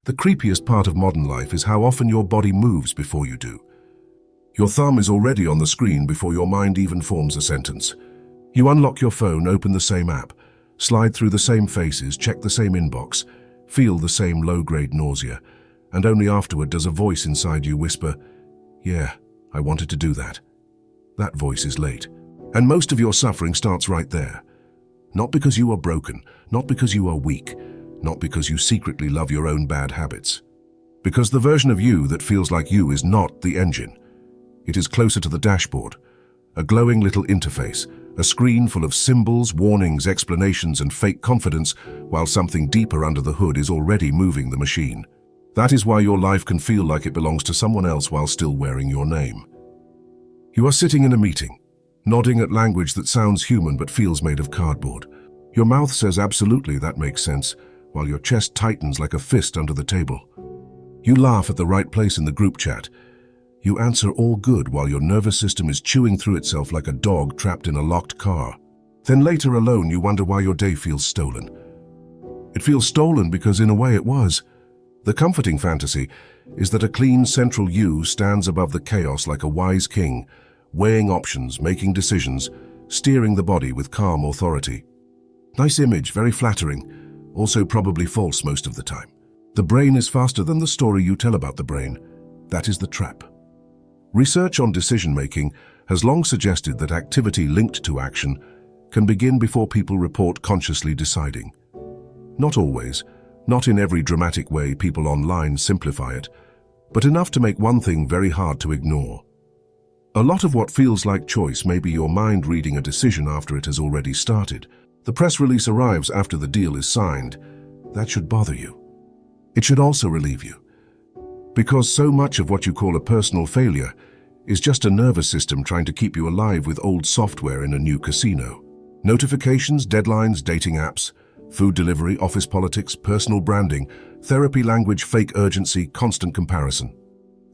The creepiest part of modern life is how often your body moves before you do. Your thumb is already on the screen before your mind even forms a sentence. You unlock your phone, open the same app, slide through the same faces, check the same inbox, feel the same low-grade nausea, and only afterward does a voice inside you whisper, "Yeah, I wanted to do that." That voice is late. And most of your suffering starts right there. Not because you are broken, not because you are weak, not because you secretly love your own bad habits. Because the version of you that feels like you is not the engine. It is closer to the dashboard, a glowing little interface, a screen full of symbols, warnings, explanations, and fake confidence, while something deeper under the hood is already moving the machine. That is why your life can feel like it belongs to someone else while still wearing your name. You are sitting in a meeting, nodding at language that sounds human but feels made of cardboard. Your mouth says absolutely, that makes sense, while your chest tightens like a fist under the table. You laugh at the right place in the group chat. You answer all good while your nervous system is chewing through itself like a dog trapped in a locked car. Then later alone you wonder why your day feels stolen. It feels stolen because in a way it was. The comforting fantasy is that a clean central you stands above the chaos like a wise king, weighing options, making decisions, steering the body with calm authority. Nice image, very flattering, also probably false most of the time. The brain is faster than the story you tell about the brain. That is the trap. Research on decision-making has long suggested that activity linked to action can begin before people report consciously deciding. Not always, not in every dramatic way people online simplify it, but enough to make one thing very hard to ignore. A lot of what feels like choice may be your mind reading a decision after it has already started. The press release arrives after the deal is signed. That should bother you. It should also relieve you. Because so much of what you call a personal failure is just a nervous system trying to keep you alive with old software in a new casino. Notifications, deadlines, dating apps, food delivery, office politics, personal branding, therapy language, fake urgency, constant comparison.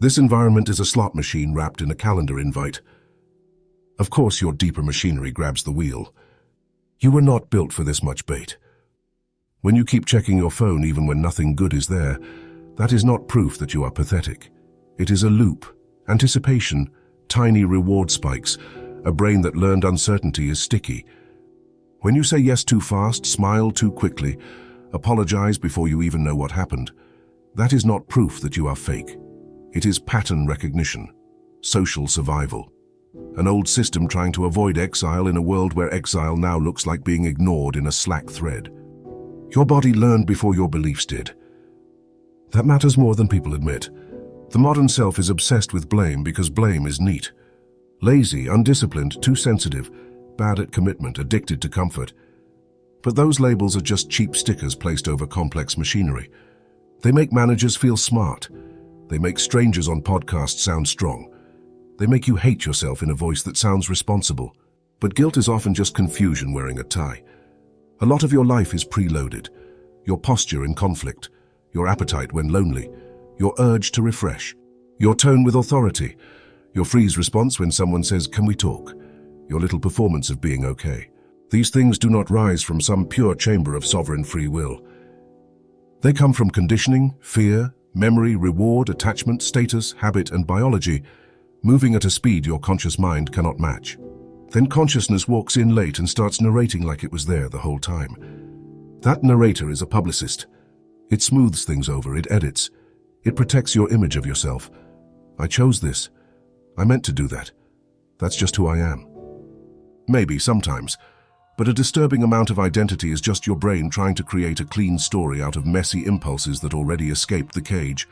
This environment is a slot machine wrapped in a calendar invite. Of course, your deeper machinery grabs the wheel. You were not built for this much bait. When you keep checking your phone even when nothing good is there, that is not proof that you are pathetic. It is a loop, anticipation, tiny reward spikes, a brain that learned uncertainty is sticky. When you say yes too fast, smile too quickly, apologize before you even know what happened, that is not proof that you are fake. It is pattern recognition, social survival. An old system trying to avoid exile in a world where exile now looks like being ignored in a Slack thread. Your body learned before your beliefs did. That matters more than people admit. The modern self is obsessed with blame because blame is neat. Lazy, undisciplined, too sensitive, bad at commitment, addicted to comfort. But those labels are just cheap stickers placed over complex machinery. They make managers feel smart. They make strangers on podcasts sound strong. They make you hate yourself in a voice that sounds responsible. But guilt is often just confusion wearing a tie. A lot of your life is preloaded. Your posture in conflict, your appetite when lonely, your urge to refresh, your tone with authority, your freeze response when someone says, "Can we talk?" Your little performance of being okay. These things do not rise from some pure chamber of sovereign free will. They come from conditioning, fear, memory, reward, attachment, status, habit, and biology, moving at a speed your conscious mind cannot match. Then consciousness walks in late and starts narrating like it was there the whole time. That narrator is a publicist. It smooths things over, it edits. It protects your image of yourself. I chose this. I meant to do that. That's just who I am. Maybe, sometimes. But a disturbing amount of identity is just your brain trying to create a clean story out of messy impulses that already escaped the cage.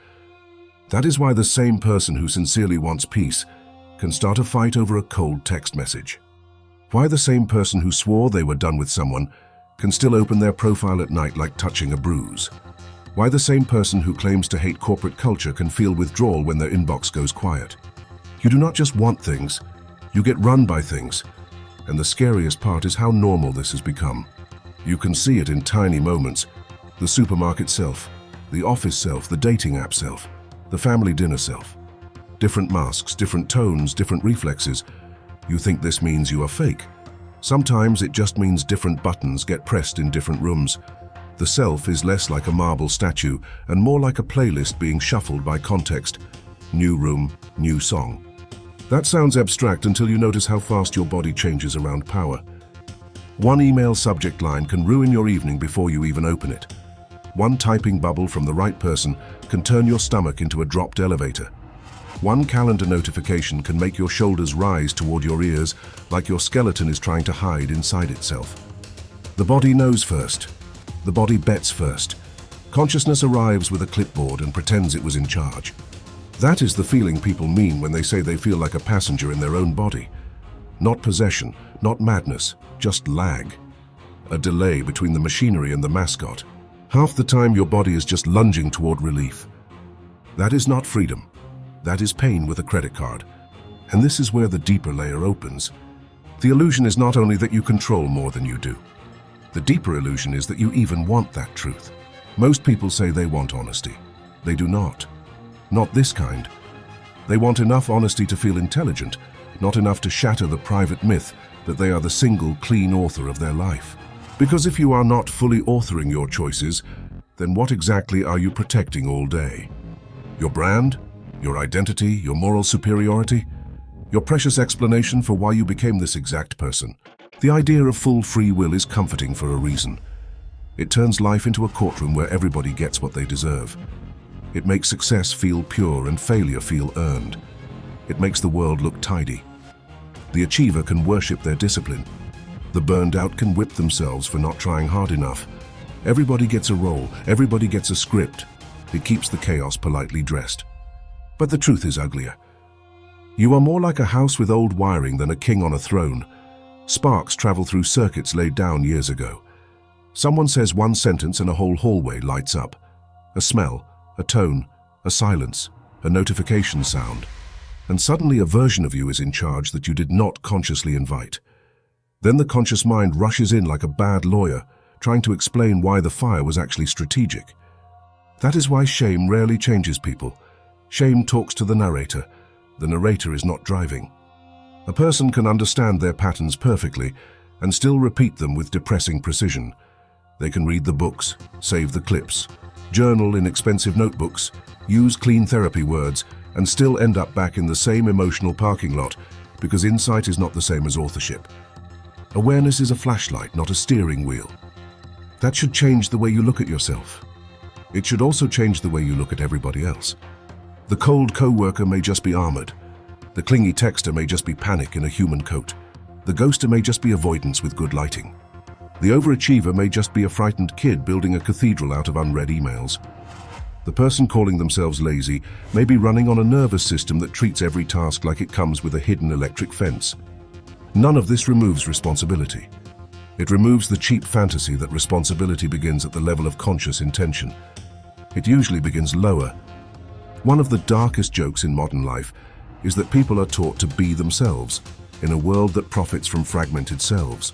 That is why the same person who sincerely wants peace can start a fight over a cold text message. Why the same person who swore they were done with someone can still open their profile at night like touching a bruise. Why the same person who claims to hate corporate culture can feel withdrawal when their inbox goes quiet. You do not just want things, you get run by things. And the scariest part is how normal this has become. You can see it in tiny moments. The supermarket self, the office self, the dating app self, the family dinner self. Different masks, different tones, different reflexes. You think this means you are fake. Sometimes it just means different buttons get pressed in different rooms. The self is less like a marble statue and more like a playlist being shuffled by context. New room, new song. That sounds abstract until you notice how fast your body changes around power. One email subject line can ruin your evening before you even open it. One typing bubble from the right person can turn your stomach into a dropped elevator. One calendar notification can make your shoulders rise toward your ears like your skeleton is trying to hide inside itself. The body knows first. The body bets first. Consciousness arrives with a clipboard and pretends it was in charge. That is the feeling people mean when they say they feel like a passenger in their own body. Not possession, not madness, just lag. A delay between the machinery and the mascot. Half the time your body is just lunging toward relief. That is not freedom. That is pain with a credit card. And this is where the deeper layer opens. The illusion is not only that you control more than you do. The deeper illusion is that you even want that truth. Most people say they want honesty. They do not. Not this kind. They want enough honesty to feel intelligent, not enough to shatter the private myth that they are the single, clean author of their life. Because if you are not fully authoring your choices, then what exactly are you protecting all day? Your brand? Your identity? Your moral superiority? Your precious explanation for why you became this exact person? The idea of full free will is comforting for a reason. It turns life into a courtroom where everybody gets what they deserve. It makes success feel pure and failure feel earned. It makes the world look tidy. The achiever can worship their discipline. The burned out can whip themselves for not trying hard enough. Everybody gets a role, everybody gets a script. It keeps the chaos politely dressed. But the truth is uglier. You are more like a house with old wiring than a king on a throne. Sparks travel through circuits laid down years ago. Someone says one sentence and a whole hallway lights up. A smell, a tone, a silence, a notification sound. And suddenly a version of you is in charge that you did not consciously invite. Then the conscious mind rushes in like a bad lawyer, trying to explain why the fire was actually strategic. That is why shame rarely changes people. Shame talks to the narrator. The narrator is not driving. A person can understand their patterns perfectly and still repeat them with depressing precision. They can read the books, save the clips, journal in expensive notebooks, use clean therapy words, and still end up back in the same emotional parking lot because insight is not the same as authorship. Awareness is a flashlight, not a steering wheel. That should change the way you look at yourself. It should also change the way you look at everybody else. The cold co-worker may just be armored. The clingy texter may just be panic in a human coat. The ghoster may just be avoidance with good lighting. The overachiever may just be a frightened kid building a cathedral out of unread emails. The person calling themselves lazy may be running on a nervous system that treats every task like it comes with a hidden electric fence. None of this removes responsibility. It removes the cheap fantasy that responsibility begins at the level of conscious intention. It usually begins lower. One of the darkest jokes in modern life is that people are taught to be themselves in a world that profits from fragmented selves.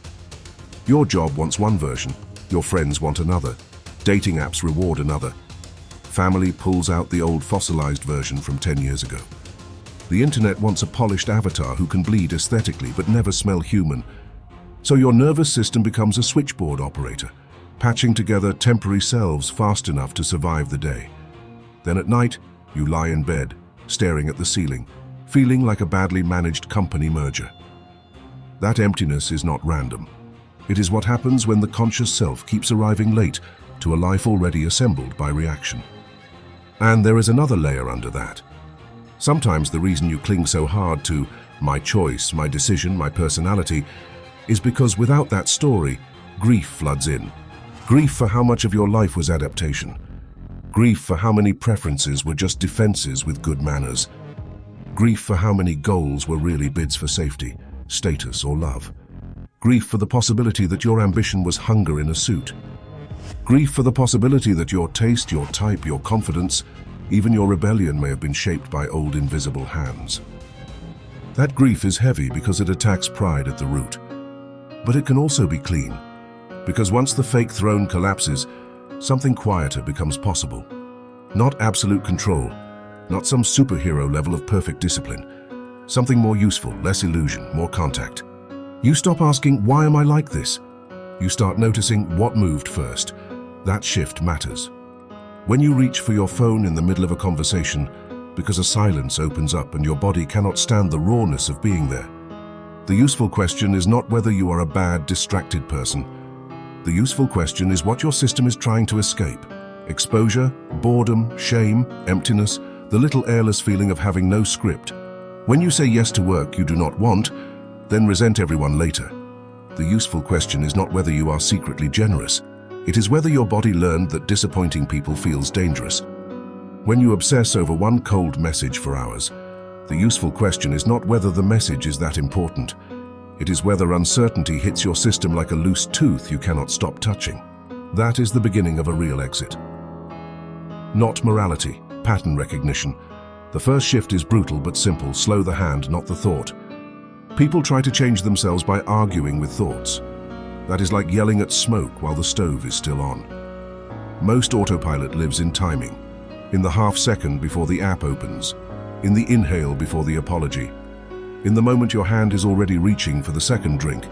Your job wants one version, your friends want another, dating apps reward another. Family pulls out the old fossilized version from 10 years ago. The internet wants a polished avatar who can bleed aesthetically but never smell human. So your nervous system becomes a switchboard operator, patching together temporary selves fast enough to survive the day. Then at night, you lie in bed, staring at the ceiling, feeling like a badly managed company merger. That emptiness is not random. It is what happens when the conscious self keeps arriving late to a life already assembled by reaction. And there is another layer under that. Sometimes the reason you cling so hard to my choice, my decision, my personality, is because without that story, grief floods in. Grief for how much of your life was adaptation. Grief for how many preferences were just defenses with good manners. Grief for how many goals were really bids for safety, status, or love. Grief for the possibility that your ambition was hunger in a suit. Grief for the possibility that your taste, your type, your confidence, even your rebellion may have been shaped by old invisible hands. That grief is heavy because it attacks pride at the root. But it can also be clean, because once the fake throne collapses, something quieter becomes possible. Not absolute control, not some superhero level of perfect discipline. Something more useful, less illusion, more contact. You stop asking, why am I like this? You start noticing what moved first. That shift matters. When you reach for your phone in the middle of a conversation because a silence opens up and your body cannot stand the rawness of being there, the useful question is not whether you are a bad, distracted person. The useful question is what your system is trying to escape. Exposure, boredom, shame, emptiness, the little airless feeling of having no script. When you say yes to work you do not want, then resent everyone later. The useful question is not whether you are secretly generous. It is whether your body learned that disappointing people feels dangerous. When you obsess over one cold message for hours, the useful question is not whether the message is that important. It is whether uncertainty hits your system like a loose tooth you cannot stop touching. That is the beginning of a real exit. Not morality, pattern recognition. The first shift is brutal but simple. Slow the hand, not the thought. People try to change themselves by arguing with thoughts. That is like yelling at smoke while the stove is still on. Most autopilot lives in timing, in the half second before the app opens, in the inhale before the apology, in the moment your hand is already reaching for the second drink,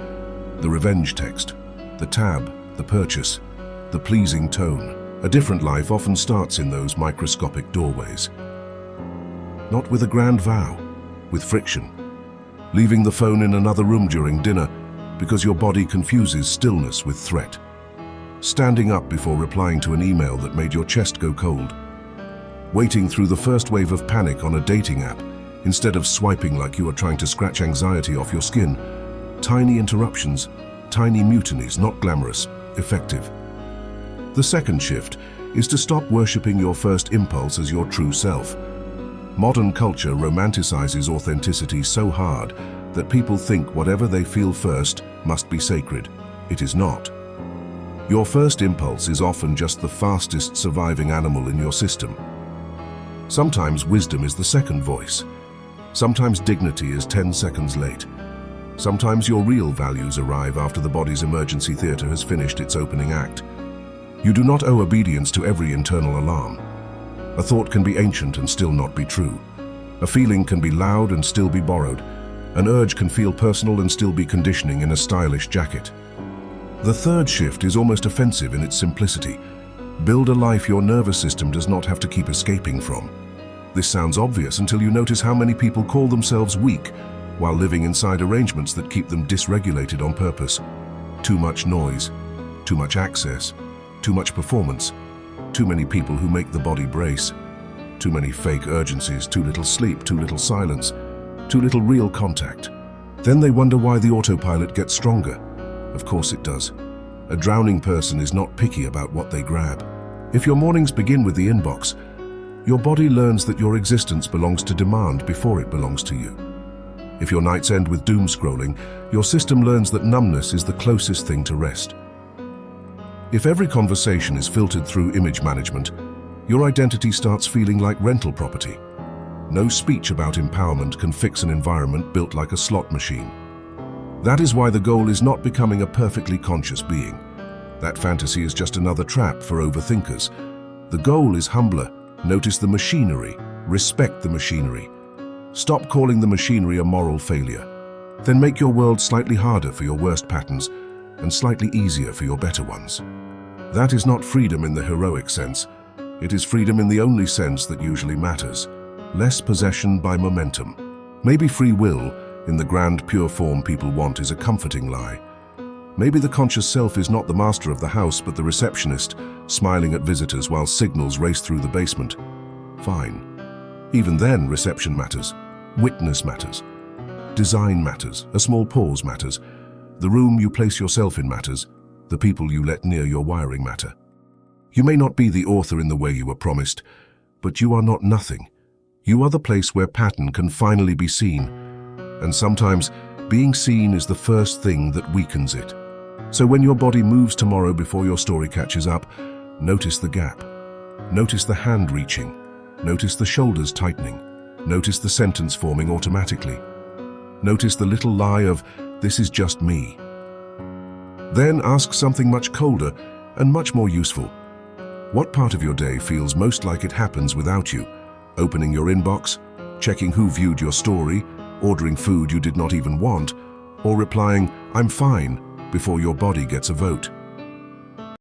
the revenge text, the tab, the purchase, the pleasing tone. A different life often starts in those microscopic doorways. Not with a grand vow, with friction. Leaving the phone in another room during dinner because your body confuses stillness with threat. Standing up before replying to an email that made your chest go cold. Waiting through the first wave of panic on a dating app instead of swiping like you are trying to scratch anxiety off your skin. Tiny interruptions, tiny mutinies, not glamorous, effective. The second shift is to stop worshipping your first impulse as your true self. Modern culture romanticizes authenticity so hard that people think whatever they feel first must be sacred. It is not. Your first impulse is often just the fastest surviving animal in your system. Sometimes wisdom is the second voice. Sometimes dignity is 10 seconds late. Sometimes your real values arrive after the body's emergency theater has finished its opening act. You do not owe obedience to every internal alarm. A thought can be ancient and still not be true. A feeling can be loud and still be borrowed. An urge can feel personal and still be conditioning in a stylish jacket. The third shift is almost offensive in its simplicity. Build a life your nervous system does not have to keep escaping from. This sounds obvious until you notice how many people call themselves weak while living inside arrangements that keep them dysregulated on purpose. Too much noise, too much access, too much performance, too many people who make the body brace, too many fake urgencies, too little sleep, too little silence, too little real contact. Then they wonder why the autopilot gets stronger. Of course it does. A drowning person is not picky about what they grab. If your mornings begin with the inbox, your body learns that your existence belongs to demand before it belongs to you. If your nights end with doom scrolling, your system learns that numbness is the closest thing to rest. If every conversation is filtered through image management, your identity starts feeling like rental property. No speech about empowerment can fix an environment built like a slot machine. That is why the goal is not becoming a perfectly conscious being. That fantasy is just another trap for overthinkers. The goal is humbler. Notice the machinery. Respect the machinery. Stop calling the machinery a moral failure. Then make your world slightly harder for your worst patterns and slightly easier for your better ones. That is not freedom in the heroic sense. It is freedom in the only sense that usually matters. Less possession by momentum. Maybe free will, in the grand pure form people want, is a comforting lie. Maybe the conscious self is not the master of the house but the receptionist, smiling at visitors while signals race through the basement. Fine. Even then, reception matters. Witness matters. Design matters. A small pause matters. The room you place yourself in matters. The people you let near your wiring matter. You may not be the author in the way you were promised, but you are not nothing. You are the place where pattern can finally be seen. And sometimes, being seen is the first thing that weakens it. So when your body moves tomorrow before your story catches up, notice the gap. Notice the hand reaching. Notice the shoulders tightening. Notice the sentence forming automatically. Notice the little lie of, "This is just me." Then ask something much colder and much more useful. What part of your day feels most like it happens without you? Opening your inbox, checking who viewed your story, ordering food you did not even want, or replying, "I'm fine," before your body gets a vote.